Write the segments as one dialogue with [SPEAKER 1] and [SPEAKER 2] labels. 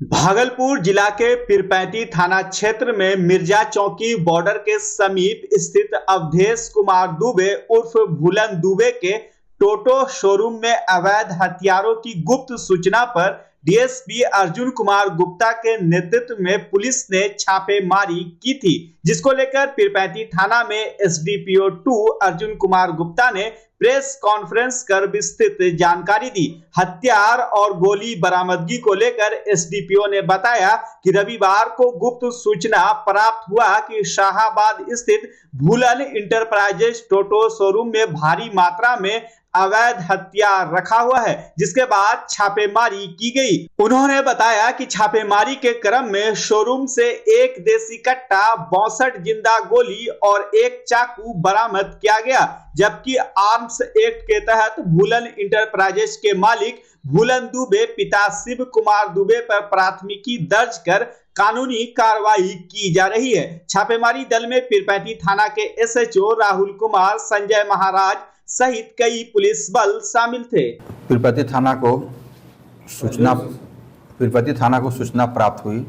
[SPEAKER 1] भागलपुर जिला के पीरपैंती थाना क्षेत्र में मिर्जा चौकी बॉर्डर के समीप स्थित अवधेश कुमार दुबे उर्फ भूलन दुबे के टोटो शोरूम में अवैध हथियारों की गुप्त सूचना पर डीएसपी अर्जुन कुमार गुप्ता के नेतृत्व में पुलिस ने छापेमारी की थी, जिसको लेकर पीरपैंती थाना में एसडीपीओ 2 अर्जुन कुमार गुप्ता ने प्रेस कॉन्फ्रेंस कर विस्तृत जानकारी दी। हथियार और गोली बरामदगी को लेकर एसडीपीओ ने बताया कि रविवार को गुप्त सूचना प्राप्त हुआ कि शाहाबाद स्थित भूलन इंटरप्राइजेज टोटो शोरूम में भारी मात्रा में अवैध हथियार रखा हुआ है, जिसके बाद छापेमारी की गई। उन्होंने बताया कि छापेमारी के क्रम में शोरूम से एक देसी कट्टा, 62 जिंदा गोली और एक चाकू बरामद किया गया, जबकि आर्म्स एक्ट के तहत भूलन इंटरप्राइजेज के मालिक भूलन दुबे पिता शिव कुमार दुबे पर प्राथमिकी दर्ज कर कानूनी कार्रवाई की जा रही है। छापेमारी दल में पीरपैंती थाना के एसएचओ राहुल कुमार, संजय महाराज सहित कई पुलिस बल शामिल थे।
[SPEAKER 2] पीरपैंती थाना को सूचना प्राप्त हुई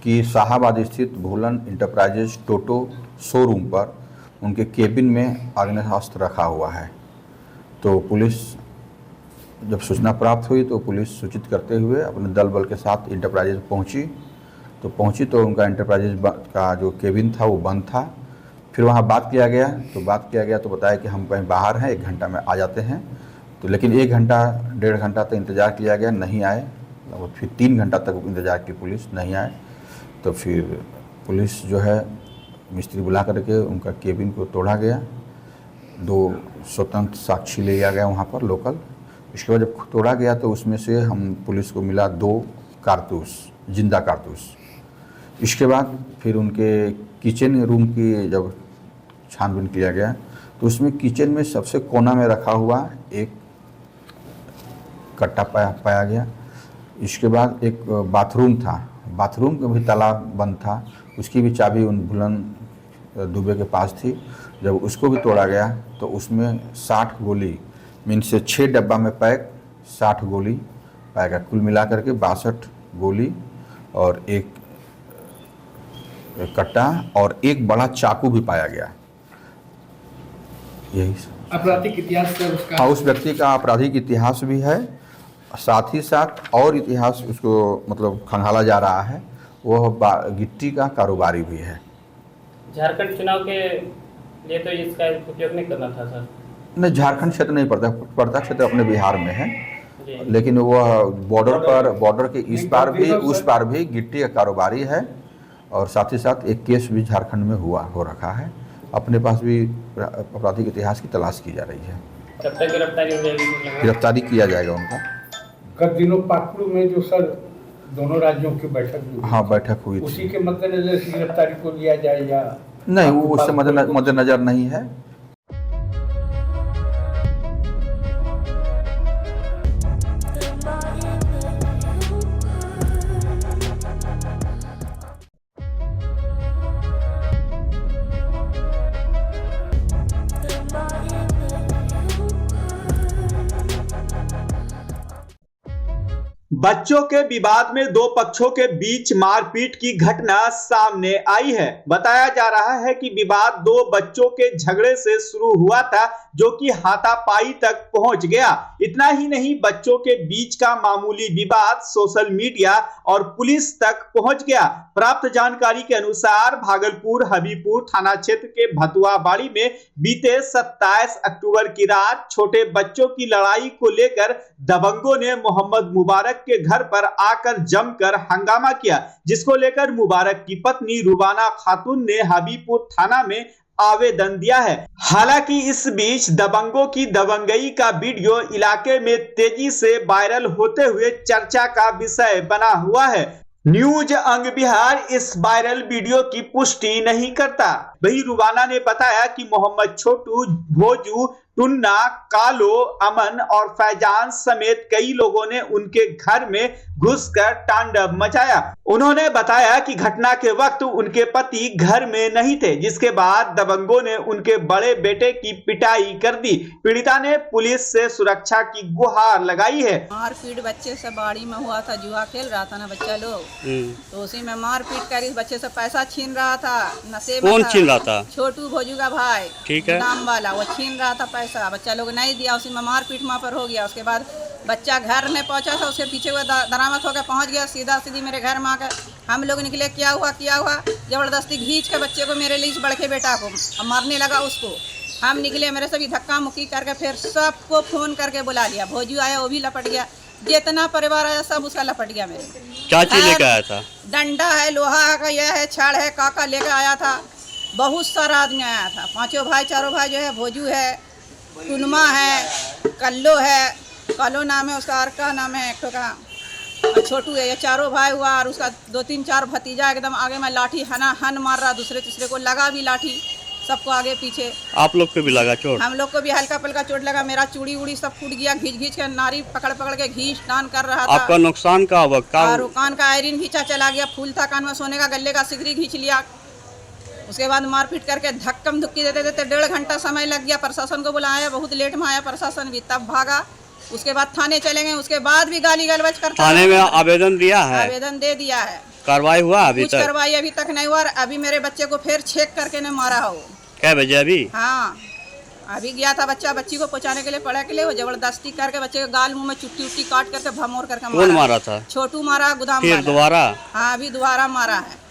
[SPEAKER 2] कि शाहाबाद स्थित भूलन इंटरप्राइजेज टोटो शोरूम पर उनके केबिन में आग्नेयास्त्र रखा हुआ है। तो पुलिस जब सूचना प्राप्त हुई तो पुलिस सूचित करते हुए अपने दल बल के साथ इंटरप्राइजेज पहुंची तो उनका इंटरप्राइजेज का जो केबिन था वो बंद था। फिर वहाँ बात किया गया तो बताया कि हम कहीं बाहर हैं, 1 घंटा में आ जाते हैं। तो लेकिन 1 घंटा 1.5 घंटा तक इंतज़ार किया गया, नहीं आए। और फिर 3 घंटा तक इंतज़ार की पुलिस, नहीं आए। तो फिर पुलिस जो है मिस्त्री बुला करके उनका केबिन को तोड़ा गया। 2 स्वतंत्र साक्षी ले लिया गया वहाँ पर लोकल। इसके बाद जब तोड़ा गया तो उसमें से हम पुलिस को मिला 2 कारतूस, जिंदा कारतूस। इसके बाद फिर उनके किचन रूम की जब छानबीन किया गया तो उसमें किचन में सबसे कोना में रखा हुआ एक कट्टा पाया गया। इसके बाद एक बाथरूम था, बाथरूम का भी ताला बंद था, उसकी भी चाबी उन भूलन दुबे के पास थी। जब उसको भी तोड़ा गया तो उसमें 60 गोली मीन से 6 डब्बा में पैक 60 गोली पाया गया। कुल मिला करके 62 गोली और एक कट्टा और एक बड़ा चाकू भी पाया गया। यही
[SPEAKER 3] आपराधिक इतिहास से उसका,
[SPEAKER 2] हाँ, उस व्यक्ति का आपराधिक इतिहास भी है, साथ ही साथ और इतिहास उसको मतलब खंगाला जा रहा है। वह गिट्टी का कारोबारी भी है।
[SPEAKER 4] झारखंड चुनाव के लिए तो इसका उपयोग नहीं करना था सर?
[SPEAKER 2] नहीं, झारखंड क्षेत्र नहीं पड़ता क्षेत्र अपने बिहार में है। लेकिन वह बॉर्डर के इस पार भी गिट्टी का कारोबारी है। और साथ ही साथ एक केस भी झारखंड में हो रखा है। अपने पास भी आपराधिक इतिहास की तलाश की जा रही है।
[SPEAKER 4] कब तक गिरफ्तारी हो जाएगी?
[SPEAKER 2] गिरफ्तारी किया जाएगा उनका।
[SPEAKER 3] गत दिनों पाटपुर में जो सर दोनों राज्यों की बैठक हुई,
[SPEAKER 2] हाँ, बैठक हुई थी।
[SPEAKER 3] उसी के मद्देनजर से गिरफ्तारी को लिया जाए या
[SPEAKER 2] नहीं, वो उससे मद्देनजर नहीं है।
[SPEAKER 1] बच्चों के विवाद में 2 पक्षों के बीच मारपीट की घटना सामने आई है। बताया जा रहा है कि विवाद 2 बच्चों के झगड़े से शुरू हुआ था, जो कि हाथापाई तक पहुंच गया। इतना ही नहीं, बच्चों के बीच का मामूली विवाद सोशल मीडिया और पुलिस तक पहुंच गया। प्राप्त जानकारी के अनुसार भागलपुर हबीपुर थाना क्षेत्र के भतुआबाड़ी में बीते 27 अक्टूबर की रात छोटे बच्चों की लड़ाई को लेकर दबंगों ने मोहम्मद मुबारक के घर पर आकर जमकर हंगामा किया, जिसको लेकर मुबारक की पत्नी रुबाना खातून ने हबीपुर थाना में आवेदन दिया है। हालांकि इस बीच दबंगों की दबंगई का वीडियो इलाके में तेजी से वायरल होते हुए चर्चा का विषय बना हुआ है। न्यूज अंग बिहार इस वायरल वीडियो की पुष्टि नहीं करता। वहीं रुबाना ने बताया कि मोहम्मद छोटू, भोजू, टुन्ना, कालो, अमन और फैजान समेत कई लोगों ने उनके घर में घुसकर तांडव मचाया। उन्होंने बताया कि घटना के वक्त उनके पति घर में नहीं थे, जिसके बाद दबंगों ने उनके बड़े बेटे की पिटाई कर दी। पीड़िता ने पुलिस से सुरक्षा की गुहार लगाई है।
[SPEAKER 5] मारपीट बच्चे से बाड़ी में हुआ था, जुआ खेल रहा था ना बच्चा लोग, तो उसी में मारपीट कर इस बच्चे से पैसा छीन रहा था। नशे में
[SPEAKER 6] कौन छीन रहा था?
[SPEAKER 5] छोटू भोजू का भाई,
[SPEAKER 6] ठीक है,
[SPEAKER 5] नाम वाला, वो छीन रहा था पैसा। बच्चा लोग नहीं दिया, उसी में मारपीट वहाँ पर हो गया। उसके बाद बच्चा घर में पहुंचा था, उसके पीछे वो दरामद होकर पहुंच गया। सीधा सीधी मेरे घर में आकर हम लोग निकले, क्या हुआ जबरदस्ती खींच के बच्चे को, मेरे लिए इस बड़के बेटा को मारने लगा उसको। हम निकले, मेरे सभी धक्का मुक्की करके फिर सबको फोन करके बुला लिया। भोजू आया, वो भी लपट गया। जितना परिवार आया सब उसका लपट गया। मेरे
[SPEAKER 6] क्या चीज लेकर आया था? डंडा
[SPEAKER 5] है, लोहा का यह है, छड़ है, काका लेकर आया था। बहुत सारा आदमी आया था, पांचों भाई चारों भाई जो है, भोजू है, टुनमा है, कल्लो है, कल्लो नाम है उसका, और का नाम है एक का, और छोटू है। ये चारों भाई हुआ, और उसका 2-3-4 भतीजा एकदम आगे में लाठी हन मार रहा, दूसरे तीसरे को लगा भी लाठी, सबको आगे पीछे।
[SPEAKER 6] आप लोग को भी लगा चोट? हम
[SPEAKER 5] लोग को भी हल्का पल्का चोट लगा। मेरा चूड़ी उड़ी सब फूट गया। घींच के नारी पकड़ के घींच टान कर रहा था।
[SPEAKER 6] आपका नुकसान का हुआ?
[SPEAKER 5] और कान का आयरन घींचा चला गया, फूल था कान में सोने का, गले का सिगरी घींच लिया। उसके बाद मारपीट करके धक्कम धुक्की देते 1.5 घंटा समय लग गया। प्रशासन को बुलाया, बहुत लेट में आया प्रशासन भी, तब भागा। उसके बाद थाने चले गए, उसके बाद भी गाली गलौज करता।
[SPEAKER 6] थाने में आवेदन दिया है?
[SPEAKER 5] आवेदन दे दिया है।
[SPEAKER 6] कार्रवाई हुआ अभी तक?
[SPEAKER 5] कार्रवाई अभी तक नहीं हुआ। अभी मेरे बच्चे को फिर छेक करके ने मारा हो।
[SPEAKER 6] क्या बजे अभी?
[SPEAKER 5] हाँ, अभी गया था बच्चा, बच्ची को पहुंचाने के लिए, पढ़ा के लिए, वो जबरदस्ती करके बच्चे के गाल मुंह में चुट्टी उट्टी काट करके भमोर करके मारा।
[SPEAKER 6] कौन मारा था?
[SPEAKER 5] छोटू मारा, गोदाम
[SPEAKER 6] फिर दोबारा?
[SPEAKER 5] हाँ, अभी दोबारा मारा है।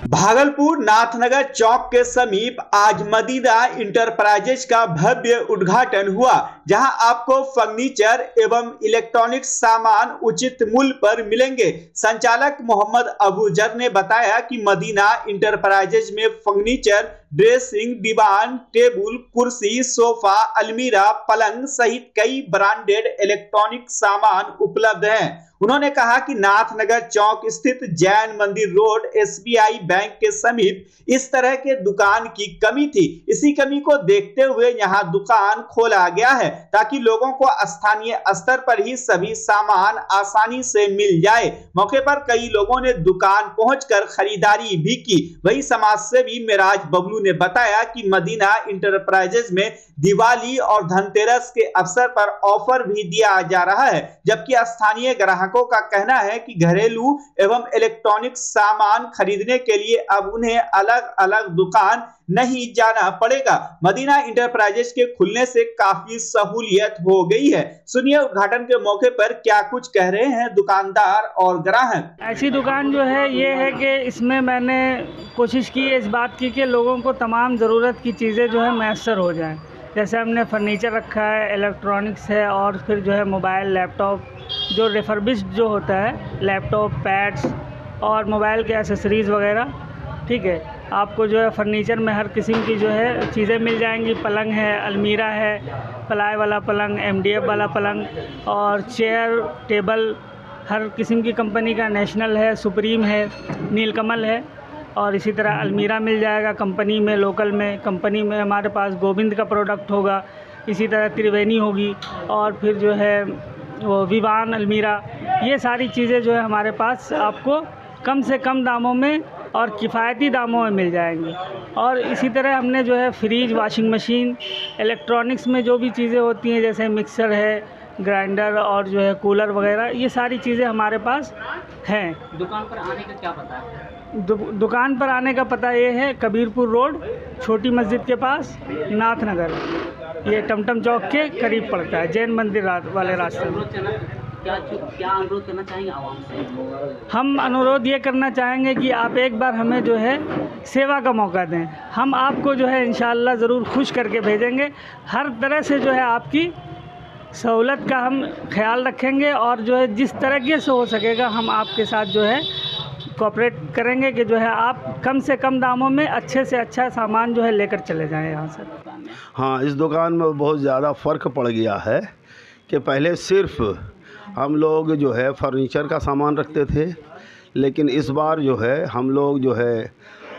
[SPEAKER 1] भागलपुर नाथनगर चौक के समीप आज मदीना इंटरप्राइजेज का भव्य उद्घाटन हुआ, जहां आपको फर्नीचर एवं इलेक्ट्रॉनिक सामान उचित मूल्य पर मिलेंगे। संचालक मोहम्मद अबूजर ने बताया कि मदीना इंटरप्राइजेज में फर्नीचर, ड्रेसिंग, दीवान, टेबल, कुर्सी, सोफा, अलमीरा, पलंग सहित कई ब्रांडेड इलेक्ट्रॉनिक सामान उपलब्ध हैं। उन्होंने कहा कि नाथनगर चौक स्थित जैन मंदिर रोड SBI बैंक के समीप इस तरह के दुकान की कमी थी। इसी कमी को देखते हुए यहां दुकान खोला गया है, ताकि लोगों को स्थानीय स्तर पर ही सभी सामान आसानी से मिल जाए। मौके पर कई लोगों ने दुकान पहुंचकर खरीदारी भी की। वही समाज सेवी मेराज बबलू ने बताया कि मदीना इंटरप्राइजेज में दिवाली और धनतेरस के अवसर पर ऑफर भी दिया जा रहा है, जबकि स्थानीय ग्राहकों का कहना है कि घरेलू एवं इलेक्ट्रॉनिक सामान खरीदने के लिए अब उन्हें अलग अलग दुकान नहीं जाना पड़ेगा। मदीना इंटरप्राइजेज के खुलने से काफी सहूलियत हो गई है। सुनिए उद्घाटन के मौके पर क्या कुछ कह रहे हैं दुकानदार और ग्राहक।
[SPEAKER 7] ऐसी दुकान जो है ये है कि इसमें मैंने कोशिश की इस बात की कि लोगों को तमाम ज़रूरत की चीज़ें जो है मैसर हो जाएं। जैसे हमने फर्नीचर रखा है, इलेक्ट्रॉनिक्स है, और फिर जो है मोबाइल, लैपटॉप, जो रिफर्बिश्ड जो होता है, लैपटॉप, पैड्स और मोबाइल के एसेसरीज़ वगैरह। ठीक है, आपको जो है फर्नीचर में हर किस्म की जो है चीज़ें मिल जाएंगी। पलंग है, अलमीरा है, प्लाई वाला पलंग, MDF वाला पलंग, और चेयर, टेबल हर किस्म की कंपनी का, नेशनल है, सुप्रीम है, नीलकमल है। और इसी तरह अलमीरा मिल जाएगा कंपनी में, लोकल में। कंपनी में हमारे पास गोविंद का प्रोडक्ट होगा, इसी तरह त्रिवेणी होगी, और फिर जो है वो विवान अलमीरा। ये सारी चीज़ें जो है हमारे पास आपको कम से कम दामों में और किफ़ायती दामों में मिल जाएंगी। और इसी तरह हमने जो है फ्रिज, वॉशिंग मशीन, इलेक्ट्रॉनिक्स में जो भी चीज़ें होती हैं, जैसे मिक्सर है, ग्राइंडर और जो है कूलर वगैरह, ये सारी चीज़ें हमारे पास हैं।
[SPEAKER 4] दुकान पर आने का क्या पता है?
[SPEAKER 7] दुकान पर आने का पता ये है, कबीरपुर रोड, छोटी मस्जिद के पास, नाथनगर। ये टमटम चौक के करीब पड़ता है, जैन मंदिर वाले रास्ते में।
[SPEAKER 4] क्या अनुरोध करना चाहेंगे आवाम से?
[SPEAKER 7] हम अनुरोध ये करना चाहेंगे कि आप एक बार हमें जो है सेवा का मौका दें। हम आपको जो है इंशाअल्लाह ज़रूर खुश करके भेजेंगे। हर तरह से जो है आपकी सहूलत का हम ख्याल रखेंगे, और जो है जिस तरीके से हो सकेगा हम आपके साथ जो है कोऑपरेट करेंगे कि जो है आप कम से कम दामों में अच्छे से अच्छा सामान जो है लेकर चले जाएं यहाँ से।
[SPEAKER 8] हाँ, इस दुकान में बहुत ज़्यादा फ़र्क पड़ गया है कि पहले सिर्फ़ हम लोग जो है फर्नीचर का सामान रखते थे, लेकिन इस बार जो है हम लोग जो है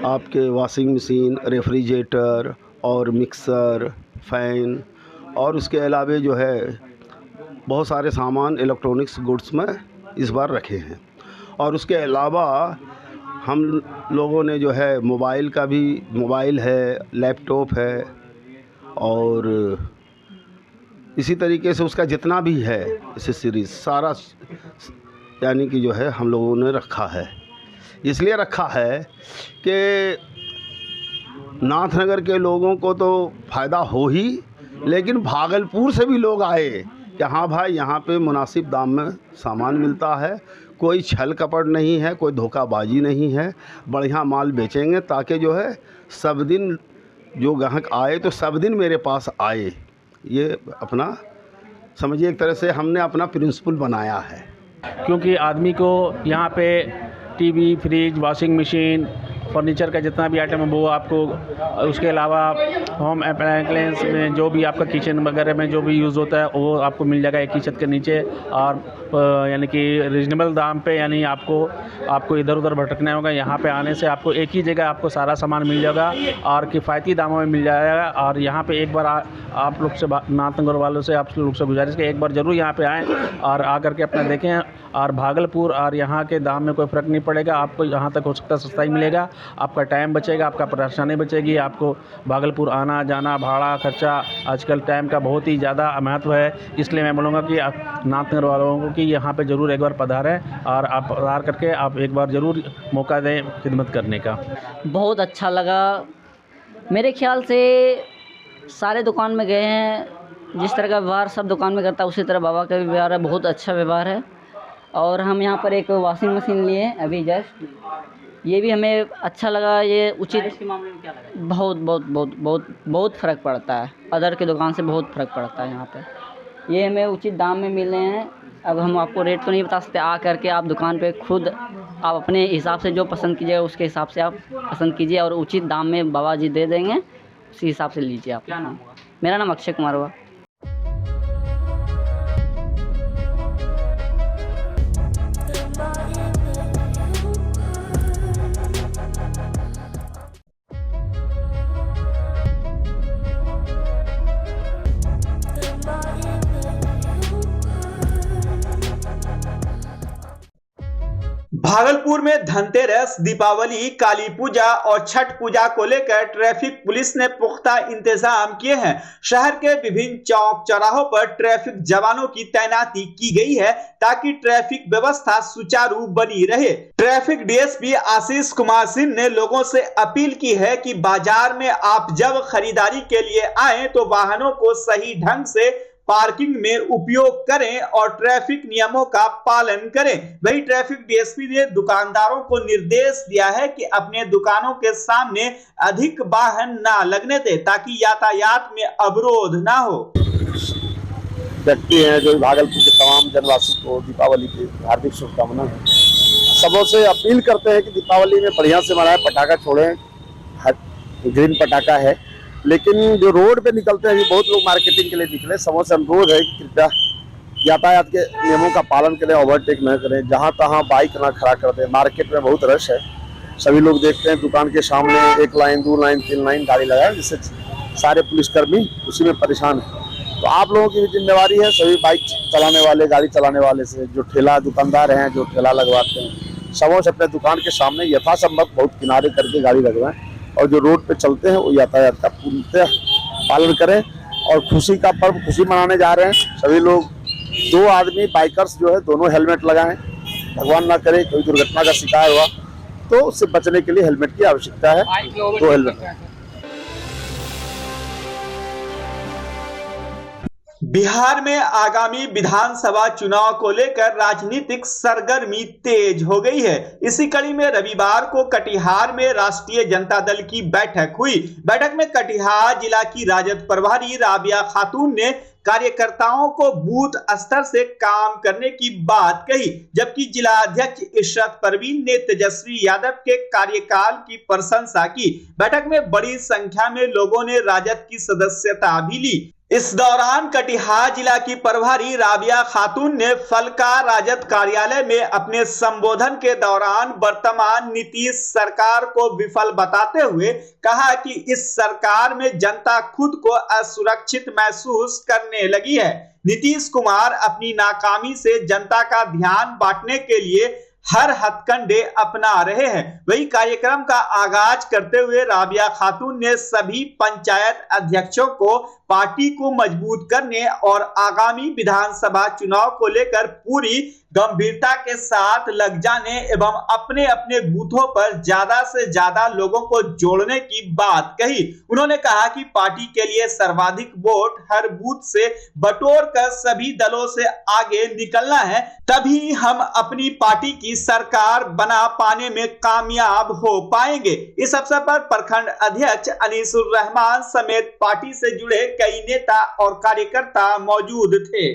[SPEAKER 8] आपके वॉशिंग मशीन, रेफ्रिजरेटर और मिक्सर, फ़ैन, और उसके अलावा जो है बहुत सारे सामान इलेक्ट्रॉनिक्स गुड्स में इस बार रखे हैं। और उसके अलावा हम लोगों ने जो है मोबाइल है, लैपटॉप है और इसी तरीके से उसका जितना भी है एसेसरीज सारा यानी कि जो है हम लोगों ने रखा है। इसलिए रखा है कि नाथनगर के लोगों को तो फ़ायदा हो ही, लेकिन भागलपुर से भी लोग आए कि हाँ भाई यहाँ पे मुनासिब दाम में सामान मिलता है, कोई छल कपट नहीं है, कोई धोखाबाजी नहीं है, बढ़िया माल बेचेंगे ताकि जो है सब दिन जो ग्राहक आए तो सब दिन मेरे पास आए। ये अपना समझिए एक तरह से हमने अपना प्रिंसिपल बनाया है।
[SPEAKER 9] क्योंकि आदमी को यहाँ पे TV, fridge, washing machine, furniture का जितना भी आइटम है वो आपको, उसके अलावा होम अप्लायंस में जो भी आपका किचन वगैरह में जो भी यूज़ होता है वो आपको मिल जाएगा एक ही छत के नीचे, और यानी कि रीजनेबल दाम पे, यानी आपको इधर उधर भटकना होगा। यहाँ पे आने से आपको एक ही जगह आपको सारा सामान मिल जाएगा और किफ़ायती दामों में मिल जाएगा। और यहाँ पे एक बार आप लोग से नाथनगर वालों से आप लोग से गुजारिश कि एक बार ज़रूर यहाँ पे आएँ और आकर के अपना देखें। और भागलपुर और यहाँ के दाम में कोई फ़र्क नहीं पड़ेगा, आपको यहाँ तक हो सकता है सस्ता ही मिलेगा, आपका टाइम बचेगा, आपका परेशानी बचेगी। आपको भागलपुर आना जाना, भाड़ा खर्चा, आजकल टाइम का बहुत ही ज़्यादा महत्व है। इसलिए मैं बोलूँगा कि आप नाथनगर वालों को कि यहाँ पे ज़रूर एक बार पधारें और आप पधार करके आप एक बार ज़रूर मौका दें खिदमत करने का।
[SPEAKER 10] बहुत अच्छा लगा। मेरे ख्याल से सारे दुकान में गए हैं, जिस तरह का व्यवहार सब दुकान में करता है उसी तरह बाबा का भी व्यवहार है, बहुत अच्छा व्यवहार है। और हम यहाँ पर एक वॉशिंग मशीन लिए अभी जस्ट, ये भी हमें अच्छा लगा। ये उचित के मामले में क्या लगा? बहुत बहुत बहुत बहुत बहुत फ़र्क पड़ता है, अदर की दुकान से बहुत फ़र्क पड़ता है। यहाँ पे ये हमें उचित दाम में मिले हैं। अब हम आपको रेट तो नहीं बता सकते, आ करके आप दुकान पे खुद आप अपने हिसाब से जो पसंद कीजिएगा उसके हिसाब से आप पसंद कीजिए और उचित दाम में बाबा जी दे देंगे, उसी हिसाब से लीजिए आप।
[SPEAKER 4] क्या नाम होगा?
[SPEAKER 10] मेरा नाम अक्षय कुमार हुआ।
[SPEAKER 1] भागलपुर में धनतेरस, दीपावली, काली पूजा और छठ पूजा को लेकर ट्रैफिक पुलिस ने पुख्ता इंतजाम किए हैं। शहर के विभिन्न चौक चौराहों पर ट्रैफिक जवानों की तैनाती की गई है ताकि ट्रैफिक व्यवस्था सुचारू बनी रहे। ट्रैफिक डीएसपी आशीष कुमार सिंह ने लोगों से अपील की है कि बाजार में आप जब खरीदारी के लिए आए तो वाहनों को सही ढंग से पार्किंग में उपयोग करें और ट्रैफिक नियमों का पालन करें। वही ट्रैफिक डीएसपी ने दुकानदारों को निर्देश दिया है कि अपने दुकानों के सामने अधिक वाहन ना लगने दें ताकि यातायात में अवरोध ना हो।
[SPEAKER 11] व्यक्ति हैं जो भागलपुर के तमाम जनवासी को दीपावली की हार्दिक शुभकामनाएं। सबों से अपील करते हैं कि दीपावली में बढ़िया से मनाएं, पटाखा छोड़ें, ग्रीन पटाखा है। लेकिन जो रोड पे निकलते हैं, बहुत लोग मार्केटिंग के लिए निकले, सबों से अनुरोध है कि कृपया यातायात के नियमों का पालन करें, ओवरटेक न करें, जहां तहां बाइक ना खड़ा कर दें। मार्केट में बहुत रश है, सभी लोग देखते हैं दुकान के सामने 1 लाइन 2 लाइन 3 लाइन गाड़ी लगाए, जिससे सारे पुलिसकर्मी उसी में परेशान है। तो आप लोगों की भी जिम्मेवारी है, सभी बाइक चलाने वाले, गाड़ी चलाने वाले से, जो ठेला दुकानदार हैं, जो ठेला लगवाते हैं, सबों से अपने दुकान के सामने यथासंभव बहुत किनारे करके गाड़ी लगवाएं और जो रोड पे चलते हैं वो यातायात का पूर्णतः पालन करें। और खुशी का पर्व खुशी मनाने जा रहे हैं सभी लोग। 2 आदमी बाइकर्स जो है दोनों हेलमेट लगाएं, भगवान ना करे कोई दुर्घटना का शिकार हुआ तो उससे बचने के लिए हेलमेट की आवश्यकता है। 2 हेलमेट।
[SPEAKER 1] बिहार में आगामी विधानसभा चुनाव को लेकर राजनीतिक सरगर्मी तेज हो गई है। इसी कड़ी में रविवार को कटिहार में राष्ट्रीय जनता दल की बैठक हुई। बैठक में कटिहार जिला की राजद प्रभारी राबिया खातून ने कार्यकर्ताओं को बूथ स्तर से काम करने की बात कही, जबकि जिला अध्यक्ष इशरत परवीन ने तेजस्वी यादव के कार्यकाल की प्रशंसा की। बैठक में बड़ी संख्या में लोगों ने राजद की सदस्यता भी ली। इस दौरान कटिहार जिला की प्रभारी राबिया खातून ने फलका राजद कार्यालय में अपने संबोधन के दौरान वर्तमान नीतीश सरकार को विफल बताते हुए कहा कि इस सरकार में जनता खुद को असुरक्षित महसूस करने लगी है। नीतीश कुमार अपनी नाकामी से जनता का ध्यान बांटने के लिए हर हथकंडे अपना रहे हैं। वही कार्यक्रम का आगाज करते हुए राबिया खातून ने सभी पंचायत अध्यक्षों को पार्टी को मजबूत करने और आगामी विधानसभा चुनाव को लेकर पूरी गंभीरता के साथ लग जाने एवं अपने अपने बूथों पर ज्यादा से ज्यादा लोगों को जोड़ने की बात कही। उन्होंने कहा कि पार्टी के लिए सर्वाधिक वोट हर बूथ से बटोर कर सभी दलों से आगे निकलना है, तभी हम अपनी पार्टी की सरकार बना पाने में कामयाब हो पाएंगे। इस अवसर पर प्रखंड अध्यक्ष अनीसुर रहमान समेत पार्टी से जुड़े कई नेता और कार्यकर्ता मौजूद थे।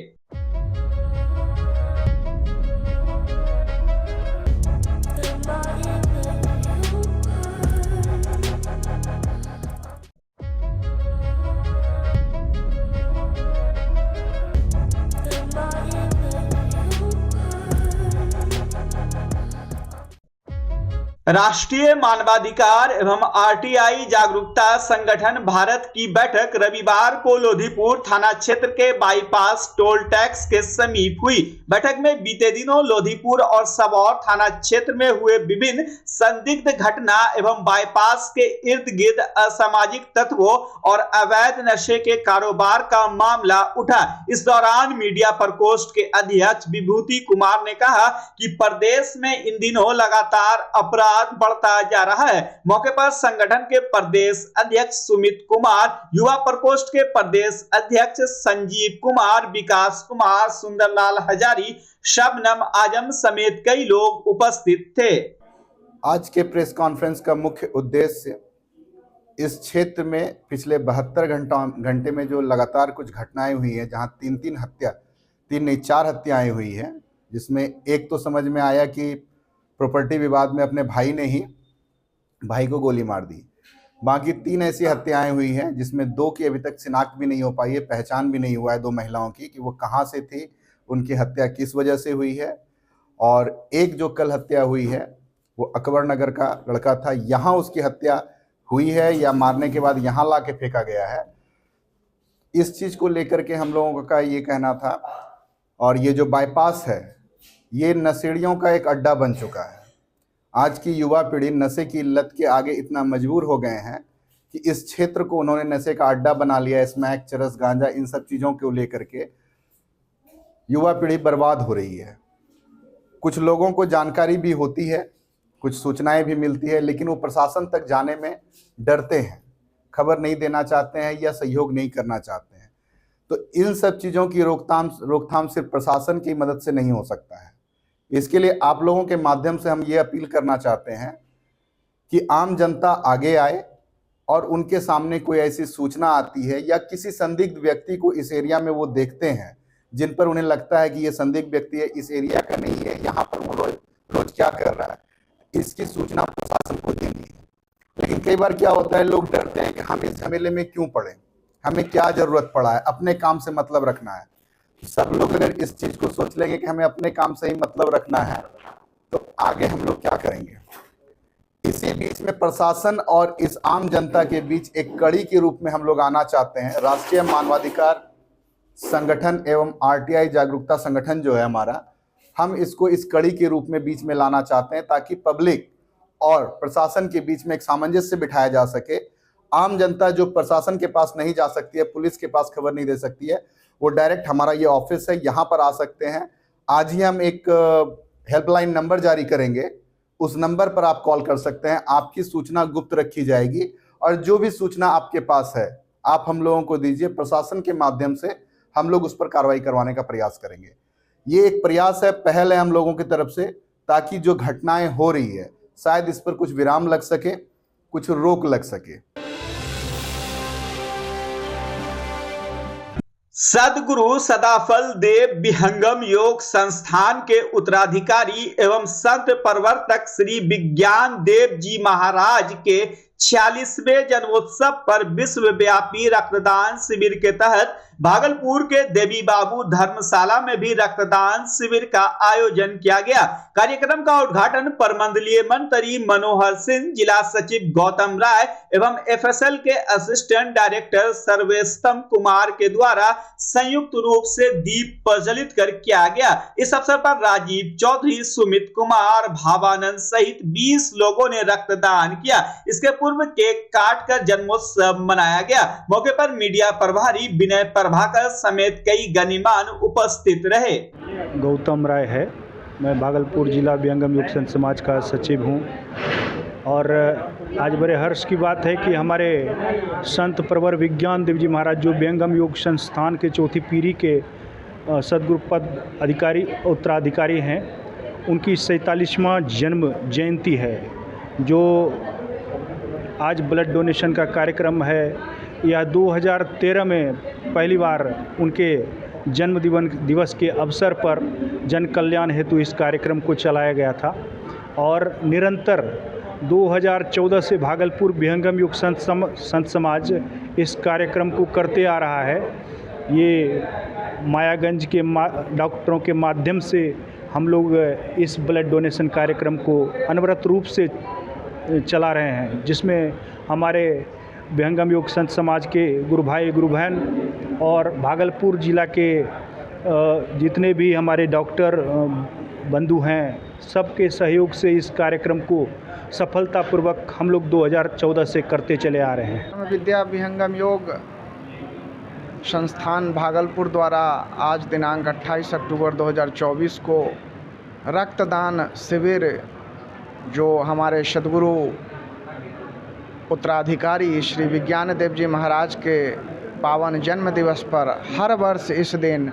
[SPEAKER 1] राष्ट्रीय मानवाधिकार एवं आरटीआई जागरूकता संगठन भारत की बैठक रविवार को लोधीपुर थाना क्षेत्र के बाईपास टोल टैक्स के समीप हुई। बैठक में बीते दिनों लोधीपुर और सबौर थाना क्षेत्र में हुए विभिन्न संदिग्ध घटना एवं बाईपास के इर्द गिर्द असामाजिक तत्वों और अवैध नशे के कारोबार का मामला उठा। इस दौरान मीडिया प्रकोष्ठ के अध्यक्ष विभूति कुमार ने कहा कि प्रदेश में इन दिनों लगातार अपराध बढ़ता जा रहा है। मौके पर संगठन के प्रदेश अध्यक्ष सुमित कुमार, युवा प्रकोष्ठ के प्रदेश अध्यक्ष संजीव कुमार, विकास कुमार, सुंदरलाल हजारी, शबनम आजम समेत कई लोग उपस्थित थे।
[SPEAKER 2] आज के प्रेस कॉन्फ्रेंस का मुख्य उद्देश्य इस क्षेत्र में पिछले 72 घंटे में जो लगातार कुछ घटनाएं हुई हैं, जहां तीन नहीं 4 हत्याएं हुई हैं, जिसमें एक तो समझ में आया कि प्रॉपर्टी विवाद में अपने भाई ने ही भाई को गोली मार दी। बाकी 3 ऐसी हत्याएं हुई हैं जिसमें 2 की अभी तक शिनाख्त भी नहीं हो पाई है, पहचान भी नहीं हुआ है 2 महिलाओं की कि वो कहां से थी, उनकी हत्या किस वजह से हुई है। और एक जो कल हत्या हुई है वो अकबर नगर का लड़का था, यहाँ उसकी हत्या हुई है या मारने के बाद यहाँ ला के फेंका गया है। इस चीज़ को लेकर के हम लोगों का ये कहना था। और ये जो बाईपास है ये नशेड़ियों का एक अड्डा बन चुका है। आज की युवा पीढ़ी नशे की लत के आगे इतना मजबूर हो गए हैं कि इस क्षेत्र को उन्होंने नशे का अड्डा बना लिया। स्मैक, चरस, गांजा, इन सब चीज़ों को लेकर के युवा पीढ़ी बर्बाद हो रही है। कुछ लोगों को जानकारी भी होती है, कुछ सूचनाएं भी मिलती है, लेकिन वो प्रशासन तक जाने में डरते हैं, खबर नहीं देना चाहते हैं या सहयोग नहीं करना चाहते हैं। तो इन सब चीज़ों की रोकथाम सिर्फ प्रशासन की मदद से नहीं हो सकता है। इसके लिए आप लोगों के माध्यम से हम ये अपील करना चाहते हैं कि आम जनता आगे आए और उनके सामने कोई ऐसी सूचना आती है या किसी संदिग्ध व्यक्ति को इस एरिया में वो देखते हैं जिन पर उन्हें लगता है कि ये संदिग्ध व्यक्ति है, इस एरिया का नहीं है, यहाँ पर वो रोज क्या कर रहा है, इसकी सूचना प्रशासन को देनी है। लेकिन कई बार क्या होता है, लोग डरते हैं कि हम इस झमेले में क्यों पड़े, हमें क्या जरूरत पड़ा है, अपने काम से मतलब रखना है। सब लोग अगर इस चीज को सोच लेंगे कि हमें अपने काम से ही मतलब रखना है तो आगे हम लोग क्या करेंगे। इसी बीच में प्रशासन और इस आम जनता के बीच एक कड़ी के रूप में हम लोग आना चाहते हैं। राष्ट्रीय मानवाधिकार संगठन एवं आरटीआई जागरूकता संगठन जो है हमारा, हम इसको इस कड़ी के रूप में बीच में लाना चाहते हैं ताकि पब्लिक और प्रशासन के बीच में एक सामंजस्य बिठाया जा सके। आम जनता जो प्रशासन के पास नहीं जा सकती है, पुलिस के पास खबर नहीं दे सकती है, वो डायरेक्ट हमारा ये ऑफिस है, यहाँ पर आ सकते हैं। आज ही हम एक हेल्पलाइन नंबर जारी करेंगे, उस नंबर पर आप कॉल कर सकते हैं। आपकी सूचना गुप्त रखी जाएगी और जो भी सूचना आपके पास है आप हम लोगों को दीजिए। प्रशासन के माध्यम से हम लोग उस पर कार्रवाई करवाने का प्रयास करेंगे। ये एक प्रयास है, पहल है हम लोगों की तरफ से, ताकि जो घटनाएं हो रही है शायद इस पर कुछ विराम लग सके, कुछ रोक लग सके।
[SPEAKER 1] सद्गुरु सदाफल देव विहंगम योग संस्थान के उत्तराधिकारी एवं संत प्रवर्तक श्री विज्ञान देव जी महाराज के 46वें जन्मोत्सव पर विश्वव्यापी रक्तदान शिविर के तहत भागलपुर के देवी बाबू धर्मशाला में भी रक्तदान शिविर का आयोजन किया गया। कार्यक्रम का उद्घाटन प्रमंडलीय मंत्री मनोहर सिंह, जिला सचिव गौतम राय एवं एफएसएल के असिस्टेंट डायरेक्टर सर्वेस्तम कुमार के द्वारा संयुक्त रूप से दीप प्रज्वलित कर किया गया। इस अवसर पर राजीव चौधरी, सुमित कुमार, भावानंद सहित 20 लोगों ने रक्तदान किया। इसके पूर्व केक काटकर जन्मोत्सव मनाया गया। मौके पर मीडिया प्रभारी विनय प्रभाकर समेत कई गणमान्य उपस्थित रहे।
[SPEAKER 12] गौतम राय है, मैं भागलपुर जिला विहंगम योग संत समाज का सचिव हूं और आज बड़े हर्ष की बात है कि हमारे संत प्रवर विज्ञान देव जी महाराज जो विहंगम योग संस्थान के चौथी पीढ़ी के सदगुरु पद अधिकारी उत्तराधिकारी हैं, उनकी 47वां जन्म जयंती है। जो आज ब्लड डोनेशन का कार्यक्रम है, यह 2013 में पहली बार उनके जन्म दिवस के अवसर पर जन कल्याण हेतु इस कार्यक्रम को चलाया गया था और निरंतर 2014 से भागलपुर विहंगम योग संत समाज इस कार्यक्रम को करते आ रहा है। ये मायागंज के डॉक्टरों के माध्यम से हम लोग इस ब्लड डोनेशन कार्यक्रम को अनवरत रूप से चला रहे हैं, जिसमें हमारे विहंगम योग संत समाज के गुरु भाई गुरु बहन और भागलपुर जिला के जितने भी हमारे डॉक्टर बंधु हैं, सबके सहयोग से इस कार्यक्रम को सफलतापूर्वक हम लोग 2014 से करते चले आ रहे हैं।
[SPEAKER 13] विद्या विहंगम योग संस्थान भागलपुर द्वारा आज दिनांक 28 अक्टूबर 2024 को रक्तदान शिविर जो हमारे सदगुरु उत्तराधिकारी श्री विज्ञान देव जी महाराज के पावन जन्म दिवस पर हर वर्ष इस दिन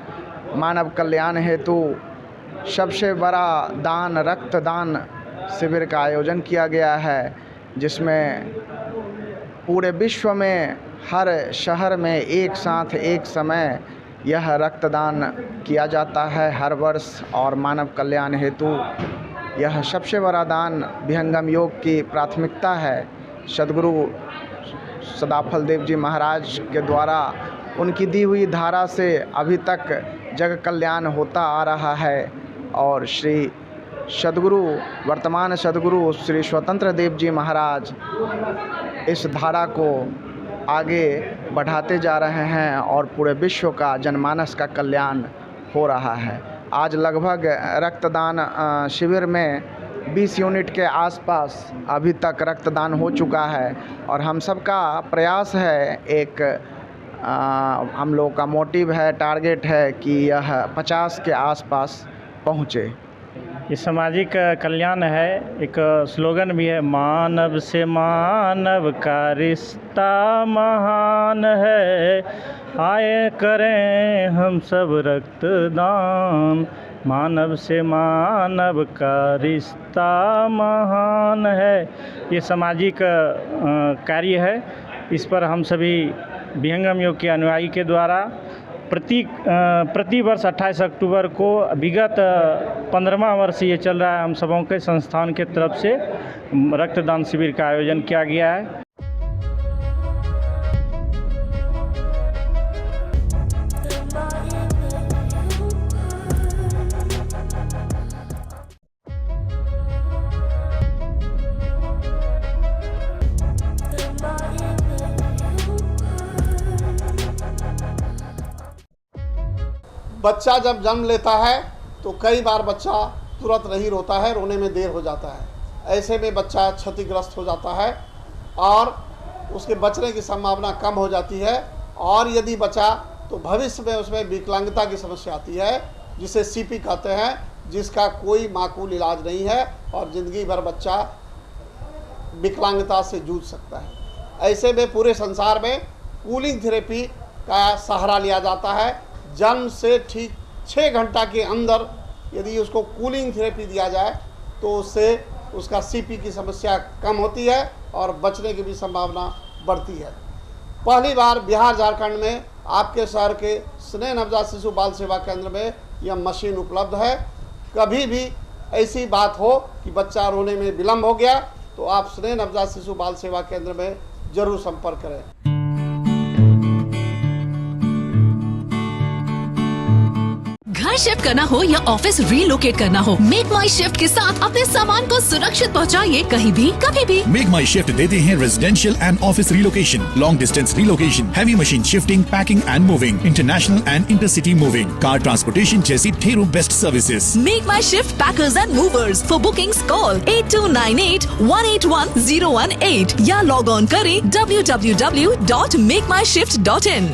[SPEAKER 13] मानव कल्याण हेतु सबसे बड़ा दान रक्तदान शिविर का आयोजन किया गया है, जिसमें पूरे विश्व में हर शहर में एक साथ एक समय यह रक्तदान किया जाता है हर वर्ष और मानव कल्याण हेतु यह सबसे बड़ा दान विहंगम योग की प्राथमिकता है। सदगुरु सदाफल देव जी महाराज के द्वारा उनकी दी हुई धारा से अभी तक जग कल्याण होता आ रहा है और श्री सदगुरु वर्तमान सदगुरु श्री स्वतंत्र देव जी महाराज इस धारा को आगे बढ़ाते जा रहे हैं और पूरे विश्व का जनमानस का कल्याण हो रहा है। आज लगभग रक्तदान शिविर में 20 यूनिट के आसपास अभी तक रक्तदान हो चुका है और हम सबका प्रयास है, एक हम लोग का मोटिव है, टारगेट है कि यह 50 के आसपास पहुँचे।
[SPEAKER 14] ये सामाजिक कल्याण है, एक स्लोगन भी है, मानव से मानव का रिश्ता महान है, आए करें हम सब रक्तदान, मानव से मानव का रिश्ता महान है। ये सामाजिक कार्य है, इस पर हम सभी विहंगम योग के अनुयायी के द्वारा प्रति वर्ष 28 अक्टूबर को विगत 15वां वर्ष ये चल रहा है, हम सबों के संस्थान के तरफ से रक्तदान शिविर का आयोजन किया गया है।
[SPEAKER 15] बच्चा जब जन्म लेता है तो कई बार बच्चा तुरंत नहीं रोता है, रोने में देर हो जाता है। ऐसे में बच्चा क्षतिग्रस्त हो जाता है और उसके बचने की संभावना कम हो जाती है और यदि बचा तो भविष्य में उसमें विकलांगता की समस्या आती है, जिसे सीपी कहते हैं, जिसका कोई माकूल इलाज नहीं है और ज़िंदगी भर बच्चा विकलांगता से जूझ सकता है। ऐसे में पूरे संसार में कूलिंग थेरेपी का सहारा लिया जाता है। जन्म से ठीक 6 घंटा के अंदर यदि उसको कूलिंग थेरेपी दिया जाए तो उससे उसका सीपी की समस्या कम होती है और बचने की भी संभावना बढ़ती है। पहली बार बिहार झारखंड में आपके शहर के स्नेह नवजात शिशु बाल सेवा केंद्र में यह मशीन उपलब्ध है। कभी भी ऐसी बात हो कि बच्चा रोने में विलम्ब हो गया तो आप स्नेह नवजात शिशु बाल सेवा केंद्र में जरूर संपर्क करें।
[SPEAKER 16] घर शिफ्ट करना हो या ऑफिस रीलोकेट करना हो, मेक माई शिफ्ट के साथ अपने सामान को सुरक्षित पहुंचाइए कहीं भी कभी भी।
[SPEAKER 17] मेक माई शिफ्ट देते हैं residential and office relocation, long distance relocation, heavy machine shifting, packing and moving, international and intercity moving, car transportation जैसी ढेरों best services.
[SPEAKER 16] Make my shift packers and movers. For bookings call 8298-181-018 या log on करें www.makemyshift.in।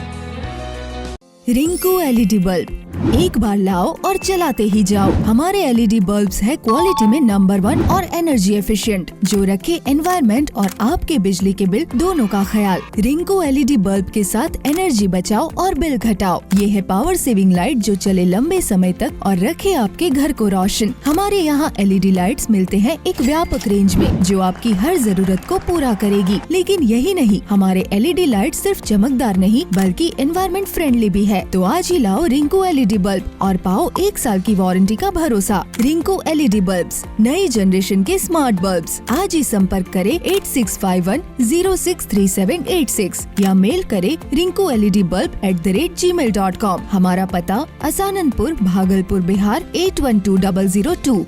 [SPEAKER 18] Rinku LED bulb, एक बार लाओ और चलाते ही जाओ। हमारे एलईडी बल्ब्स है क्वालिटी में नंबर 1 और एनर्जी एफिशिएंट, जो रखे एनवायरनमेंट और आपके बिजली के बिल दोनों का ख्याल। रिंकू एलईडी बल्ब के साथ एनर्जी बचाओ और बिल घटाओ। ये है पावर सेविंग लाइट जो चले लंबे समय तक और रखे आपके घर को रोशन। हमारे यहाँ एलईडी लाइट्स मिलते हैं एक व्यापक रेंज में, जो आपकी हर जरूरत को पूरा करेगी। लेकिन यही नहीं, हमारे एलईडी लाइट सिर्फ चमकदार नहीं बल्कि एनवायरनमेंट फ्रेंडली भी है। तो आज ही लाओ रिंकू एलईडी बल्ब और पाओ 1 साल की वारंटी का भरोसा। रिंकू एलईडी बल्ब्स, नई जनरेशन के स्मार्ट बल्ब्स। आज ही संपर्क करें 8651063786 या मेल करें rinku.led.bulb@gmail.com। हमारा पता असाननपुर, भागलपुर, बिहार 812002।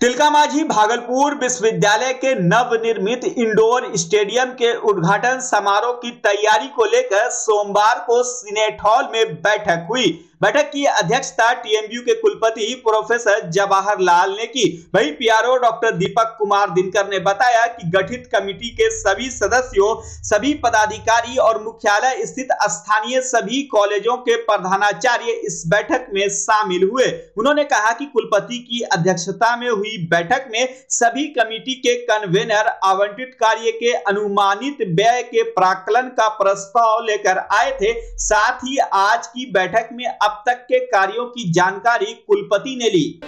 [SPEAKER 1] तिलकामाझी भागलपुर विश्वविद्यालय के नवनिर्मित इंडोर स्टेडियम के उद्घाटन समारोह की तैयारी को लेकर सोमवार को सीनेट हॉल में बैठक हुई। बैठक की अध्यक्षता टीएमयू के कुलपति प्रोफेसर जवाहर लाल ने की। वहीं पीआरओ डॉक्टर दीपक कुमार दिनकर ने बताया कि गठित कमेटी के सभी सदस्यों, सभी पदाधिकारी और मुख्यालय स्थित स्थानीय सभी कॉलेजों के प्रधानाचार्य इस बैठक में शामिल हुए। उन्होंने कहा कि कुलपति की अध्यक्षता में हुई बैठक में सभी कमेटी के कन्वेनर आवंटित कार्य के अनुमानित व्यय के प्राक्कलन का प्रस्ताव लेकर आए थे। साथ ही आज की बैठक में अब तक के कार्यों की जानकारी कुलपति ने ली।